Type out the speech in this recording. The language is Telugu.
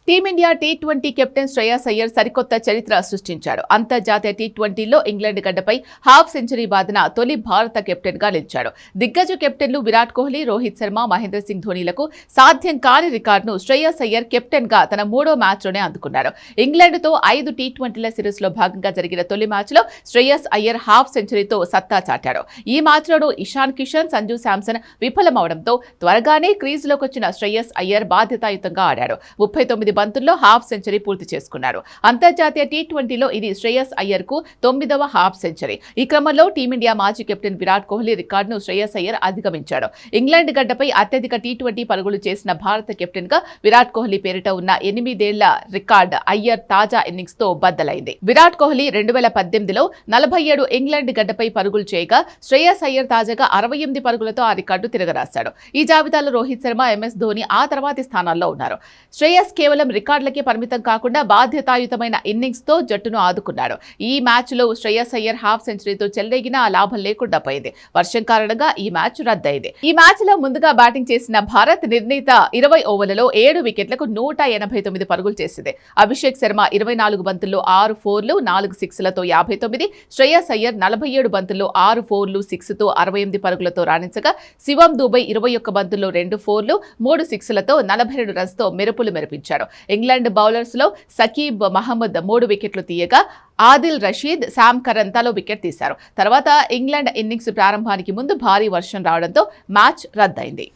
Team India T20 captain Shreyas Iyer సరికొత్త చరిత్ర సృష్టించాడు. అంతర్జాతీయ టీ20లో ఇంగ్లాండ్ గడ్డపై హాఫ్ సెంచరీ బాదిన తొలి భారత కెప్టెన్ గా నిలిచాడు. దిగ్గజ కెప్టెన్లు విరాట్ కోహ్లీ, రోహిత్ శర్మ, మహేంద్ర సింగ్ ధోనీలకు సాధ్యం కాని రికార్డును శ్రేయస్ అయ్యర్ కెప్టెన్ గా తన 3వ మ్యాచ్లోనే అందుకున్నాడు. ఇంగ్లాండ్తో 5 టీ20ల సిరీస్ లో భాగంగా జరిగిన తొలి మ్యాచ్లో శ్రేయస్ అయ్యర్ హాఫ్ సెంచరీతో సత్తా చాటాడు. ఈ మ్యాచ్లోనూ ఇషాన్ కిషన్, సంజు శాంసన్ విఫలమవడంతో త్వరగానే క్రీజులోకి వచ్చిన శ్రేయస్ అయ్యర్ బాధ్యతాయుతంగా ఆడాడు. 39 బంతుల్లో హాఫ్ సెంచరీ పూర్తి చేసుకున్నారు. అంతర్జాతీయ టీ20లో ఇది శ్రేయస్ అయ్యర్ కు 9వ హాఫ్ సెంచరీ. ఈ క్రమంలో టీమిండియా మాజీ కెప్టెన్ విరాట్ కోహ్లీ రికార్డును శ్రేయస్ అయ్యర్ అధిగమించాడు. ఇంగ్లాండ్ గడ్డపై అత్యధిక టీ20 పరుగులు చేసిన భారత కెప్టెన్ గా విరాట్ కోహ్లీ పేరిట ఉన్న 8 ఏళ్ల రికార్డు అయ్యర్ తాజా ఇన్నింగ్స్ తో బద్దలైంది. విరాట్ కోహ్లీ 2018లో 47 ఇంగ్లాండ్ గడ్డపై పరుగులు చేయగా శ్రేయస్ అయ్యర్ తాజాగా 68 పరుగులతో ఆ రికార్డు తిరగరాశాడు. ఈ జాబితాలో రోహిత్ శర్మ, ఎంఎస్ ధోని ఆ తర్వాతి స్థానాల్లో ఉన్నారు. శ్రేయస్ కేవలం రికార్డులకే పరిమితం కాకుండా బాధ్యతాయుతమైన ఇన్నింగ్స్ తో జట్టును ఆదుకున్నాడు. ఈ మ్యాచ్ లో శ్రేయస్ అయ్యర్ హాఫ్ సెంచరీతో చెలరేగినా లాభం లేకుండా పోయింది. వర్షం కారణంగా ఈ మ్యాచ్ రద్దయింది. ఈ మ్యాచ్ లో ముందుగా బ్యాటింగ్ చేసిన భారత్ నిర్ణీత 20 ఓవర్లలో 7 వికెట్లకు 189 పరుగులు చేసింది. అభిషేక్ శర్మ 24 బంతుల్లో 6 ఫోర్లు, 4 సిక్స్లతో 59, శ్రేయస్ అయ్యర్ 47 బంతుల్లో 6 ఫోర్లు, 6తో 68 పరుగులతో రాణించగా శివం దూబై 21 బంతుల్లో 2 ఫోర్లు, 3 సిక్స్లతో 42 రన్స్తో మెరుపులు మెరిపించాడు. ఇంగ్లాండ్ బౌలర్స్ లో సకీబ్ మహమ్మద్ 3 వికెట్లు తీయగా ఆదిల్ రషీద్, శామ్ కరన్ తలో వికెట్ తీశారు. తర్వాత ఇంగ్లాండ్ ఇన్నింగ్స్ ప్రారంభానికి ముందు భారీ వర్షం రావడంతో మ్యాచ్ రద్దయింది.